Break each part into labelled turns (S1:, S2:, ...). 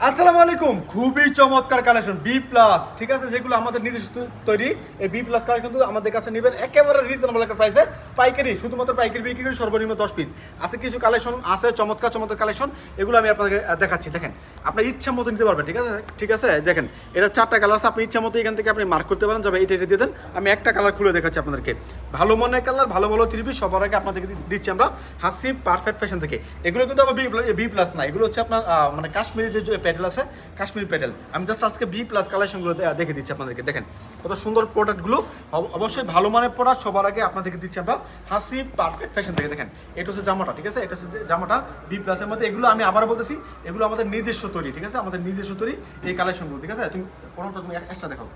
S1: আসসালামু আলাইকুম। খুবই চমৎকার কালেকশন বি প্লাস, ঠিক আছে, যেগুলো আমাদের নিজস্ব তৈরি। এই বি প্লাস কালেকশন কিন্তু আমাদের কাছে নেবেন একেবারে রিজনেবল একটা প্রাইসে, পাইকারি, শুধুমাত্র পাইকারি বিক্রি করি সর্বনিম্ন 10 পিস। আছে কিছু কালেকশন আছে চমৎকার চমৎকার কালেকশন, এগুলো আমি আপনাকে দেখাচ্ছি। দেখেন, আপনার ইচ্ছা মতো নিতে পারবেন, ঠিক আছে, ঠিক আছে। দেখেন, এটা 4টা কালার আছে, আপনি ইচ্ছা মতো এখান থেকে আপনি মার্ক করতে পারেন, যাবে এটা দিয়ে দেন। আমি একটা কালার খুলে দেখাচ্ছি আপনাদেরকে। ভালো মনের কালার, ভালো ভালো 3 পিস সবার আগে আপনাদেরকে দিচ্ছি আমরা হাসি পারফেক্ট ফ্যাশন থেকে। এগুলো কিন্তু আবার বি প্লাস না, এগুলো হচ্ছে আপনার মানে কাশ্মীরি যে প্যাটেল আছে, কাশ্মীরি প্যাটেল। আমি জাস্ট আজকে বি প্লাস কালেকশনগুলো দেখে দিচ্ছি আপনাদেরকে। দেখেন কত সুন্দর প্রোডাক্টগুলো, অবশ্যই ভালো মানের প্রোডাক্ট সবার আগে আপনাদেরকে দিচ্ছি আমরা হাসি পারফেক্ট ফ্যাশন থেকে। দেখেন, এটা হচ্ছে জামাটা, ঠিক আছে, এটা হচ্ছে জামাটা বি প্লাসের মধ্যে। এগুলো আমি আবার বলতেছি, এগুলো আমাদের নিজস্ব তৈরি, ঠিক আছে, আমাদের নিজস্ব তৈরি এই কালেকশনগুলো, ঠিক আছে। তুমি কোনোটা তুমি এক্সট্রা দেখো,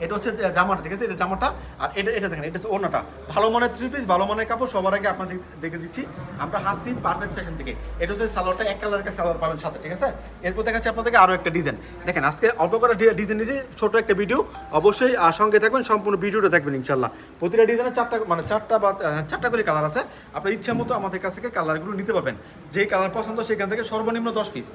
S1: এটা হচ্ছে জামাটা, ঠিক আছে, এটা জামাটা। আর এটা দেখেন, এটা হচ্ছে ওড়নাটা। ভালো মানের 3 পিস, ভালো মানের কাপড় সবার আগে আপনাদের দেখে দিচ্ছি আমরা হাসি পারফেক্ট ফ্যাশন থেকে। এটা হচ্ছে সালোয়ারটা, এক কালারের সালোয়ার পাবেন সাথে, ঠিক আছে। এরপর দেখাচ্ছি আপনাদেরকে আরও একটা ডিজাইন। দেখেন, আজকে অল্প করে ডিজাইন নিয়েছি, ছোট একটা ভিডিও, অবশ্যই সঙ্গে থাকবেন, সম্পূর্ণ ভিডিওটা দেখবেন ইনশাল্লাহ। প্রতিটা ডিজাইনের 4টা বা 4টা করে কালার আছে। আপনার ইচ্ছা মতো আমাদের কাছ থেকে কালারগুলো নিতে পারবেন। যেই কালার পছন্দ সেখান থেকে সর্বনিম্ন 10 পিস,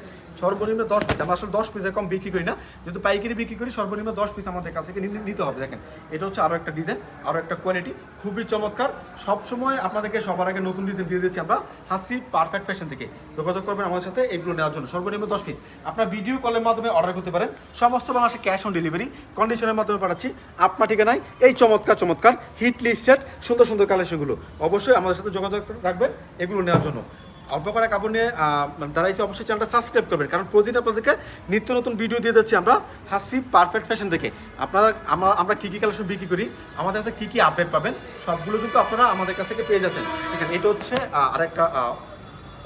S1: সর্বনিম্ন 10 পিস। আমরা আসলে 10 পিসের কম বিক্রি করি না, যেহেতু পাইকারি বিক্রি করি, সর্বনিম্ন 10 পিস আমাদের কাছ থেকে নিতে হবে। দেখেন, এটা হচ্ছে আরও একটা ডিজাইন, আরও একটা কোয়ালিটি, খুবই চমৎকার। সবসময় আপনাদেরকে সবার আগে নতুন ডিজাইন দিয়ে দিচ্ছি আমরা হাসি পারফেক্ট ফ্যাশন থেকে। যোগাযোগ করবেন আমাদের সাথে এগুলো নেওয়ার জন্য। সর্বনিম্ন 10 পিস আপনার ভিডিও কলের মাধ্যমে অর্ডার করতে পারেন। সমস্ত বাংলাদেশে ক্যাশ অন ডেলিভারি কন্ডিশনের মাধ্যমে পাঠাচ্ছি আপনার ঠিকানায়। এই চমৎকার চমৎকার হিট লিস্টেড সুন্দর সুন্দর কালেকশনগুলো অবশ্যই আমাদের সাথে যোগাযোগ রাখবেন এগুলো নেওয়ার জন্য। অল্প করে কাপড় নিয়ে দাঁড়াইছি, অবশ্যই চ্যানেলটা সাবস্ক্রাইব করবেন, কারণ প্রতিদিন আপনাদেরকে নিত্য নতুন ভিডিও দিয়ে যাচ্ছি আমরা হাসি পারফেক্ট ফ্যাশন থেকে। আপনারা আমরা কী কী কালেকশন বিক্রি করি, আমাদের কাছে কী কী আপডেট পাবেন, সবগুলো কিন্তু আপনারা আমাদের কাছ থেকে পেয়ে যাচ্ছেন। দেখেন, এটা হচ্ছে আরেকটা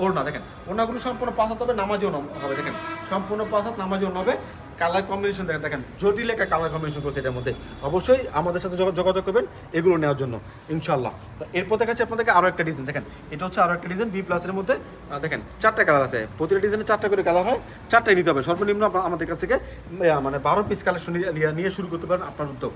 S1: ওড়না। দেখেন, ওড়নাগুলো সম্পূর্ণ 5 হাত হবে, নামাজি ওড়না হবে। দেখেন, সম্পূর্ণ 5 হাত নামাজি ওড়না হবে। কালার কম্বিনেশন দেখেন, দেখেন জটিল একটা কালার কম্বিনেশন করছে এটার মধ্যে। অবশ্যই আমাদের সাথে যোগাযোগ করবেন এগুলো নেওয়ার জন্য ইনশাল্লাহ। তো এরপর দেখাচ্ছি আপনাদেরকে আরও একটা ডিজাইন। দেখেন, এটা হচ্ছে আরও একটা ডিজাইন বি প্লাসের মধ্যে। দেখেন, 4টা কালার আছে, প্রতিটা ডিজাইনে 4টা করে কালার হয়, 4টাই নিতে হবে। সর্বনিম্ন আমাদের কাছ থেকে মানে 12 পিস কালেকশন নিয়ে শুরু করতে পারেন আপনার উদ্যোগ।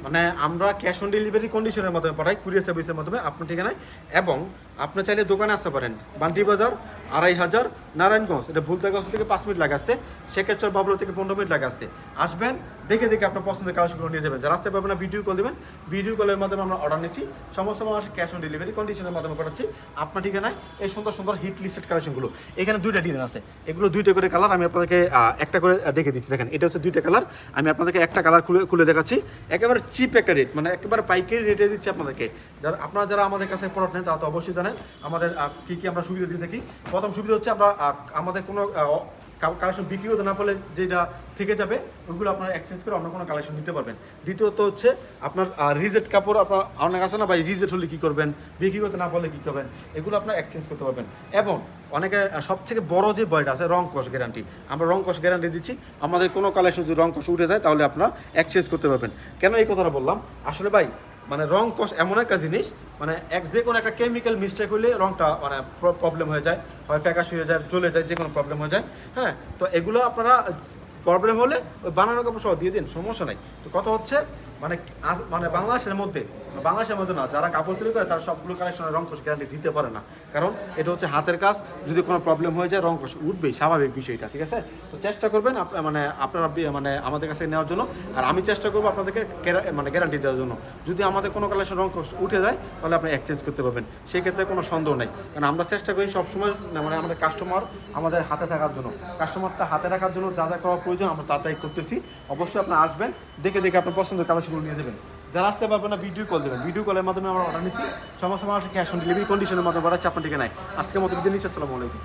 S1: মানে আমরা ক্যাশ অন ডেলিভারি কন্ডিশনের মাধ্যমে পাঠাই, কুরিয়ার সার্ভিসের মাধ্যমে আপনার ঠিকানায়। এবং আপনি চাইলে দোকানে আসতে পারেন, বান্টি বাজার 2500 নারায়ণগঞ্জ। এটা ভুলতাগঞ্জ থেকে 5 মিনিট লাগে আসতে, শেখেরচর বাবুলা থেকে 15 মিনিট লাগে আসতে। আসবেন, দেখে দেখে আপনার পছন্দের কালেকশনগুলো নিয়ে যাবেন। যারা আসতে পারবেন না, ভিডিও কল দেবেন, ভিডিও কলের মাধ্যমে আমরা অর্ডার নিচ্ছি। সমস্ত মানুষ ক্যাশ অন ডেলিভারি কন্ডিশনের মাধ্যমে পাঠাচ্ছি আপনার ঠিকানায় এই সুন্দর সুন্দর হিট লিস্টেড কালেকশনগুলো। এখানে 2টা ডিজাইন আছে, এগুলো 2টা করে কালার। আমি আপনাদেরকে একটা করে দেখে দিচ্ছি। দেখেন, এটা হচ্ছে 2টা কালার, আমি আপনাদেরকে একটা কালার খুলে দেখাচ্ছি। একেবারে চিপ একটা রেট, মানে একেবারে পাইকারি রেটে দিচ্ছি আপনাদেরকে। যারা আমাদের কাছে প্রোডাক্ট নেন তারা তো অবশ্যই জানেন আমাদের কী কী আমরা সুবিধা দিয়ে থাকি। প্রথম সুবিধা হচ্ছে আমরা আমাদের কোনো কালেকশন বিক্রি হতে না পারলে যেটা থেকে যাবে ওইগুলো আপনারা এক্সচেঞ্জ করে অন্য কোনো কালেকশন নিতে পারবেন। দ্বিতীয়ত হচ্ছে আপনার রিজেক্ট কাপড় আপনার অনেক আছে না ভাই, রিজেক্ট হলে কী করবেন, বিক্রি করতে না পারলে কী করবেন, এগুলো আপনারা এক্সচেঞ্জ করতে পারবেন। এবং অনেকে সবথেকে বড় যে বয়টা আছে রং কস গ্যারান্টি, আমরা রং কস গ্যারান্টি দিচ্ছি। আমাদের কোনো কালেকশন যদি রং কস উঠে যায় তাহলে আপনারা এক্সচেঞ্জ করতে পারবেন। কেন এই কথাটা বললাম, আসলে ভাই মানে রং কস এমন একটা জিনিস, মানে যে কোনো একটা কেমিক্যাল মিস্টেক হলে রংটা মানে প্রবলেম হয়ে যায়, হয় ফ্যাকাশ হয়ে যায়, জ্বলে যায়, যে কোনো প্রবলেম হয়ে যায়। হ্যাঁ, তো এগুলো আপনারা প্রবলেম হলে ওই বানানো কাপড় সহ দিয়ে দিন, সমস্যা নাই। তো কথা হচ্ছে মানে বাংলাদেশের মধ্যে না, যারা কাপড় তৈরি করে তারা সবগুলো কালেকশনের রংকশ গ্যারান্টি দিতে পারে না, কারণ এটা হচ্ছে হাতের কাজ। যদি কোনো প্রবলেম হয়ে যায় রংকশ উঠবেই, স্বাভাবিক বিষয়টা, ঠিক আছে। তো চেষ্টা করবেন আপনারা মানে আমাদের কাছে নেওয়ার জন্য, আর আমি চেষ্টা করবো আপনাদেরকে মানে গ্যারান্টি দেওয়ার জন্য। যদি আমাদের কোনো কালেকশন রংকশ উঠে যায় তাহলে আপনি এক্সচেঞ্জ করতে পারবেন, সেক্ষেত্রে কোনো সন্দেহ নেই। কারণ আমরা চেষ্টা করি সবসময় মানে আমাদের কাস্টমার আমাদের হাতে থাকার জন্য, কাস্টমারটা হাতে রাখার জন্য যা যা করা প্রয়োজন আমরা তাই করতেছি। অবশ্যই আপনি আসবেন, দেখে আপনার পছন্দের কালেকশনগুলো নিয়ে যাবেন। যারা আসতে পারবেন না, ভিডিও কল দেবেন, ভিডিও কলের মাধ্যমে আমরা অর্ডার নিচ্ছি। সমস্ত মানুষ ক্যাশ অন ডেলিভারি কন্ডিশনের মাধ্যমে পাঠাচ্ছি আপনার ঠিকানায়। আজকের মতো বিদায় নিচ্ছি, আসসালামু আলাইকুম।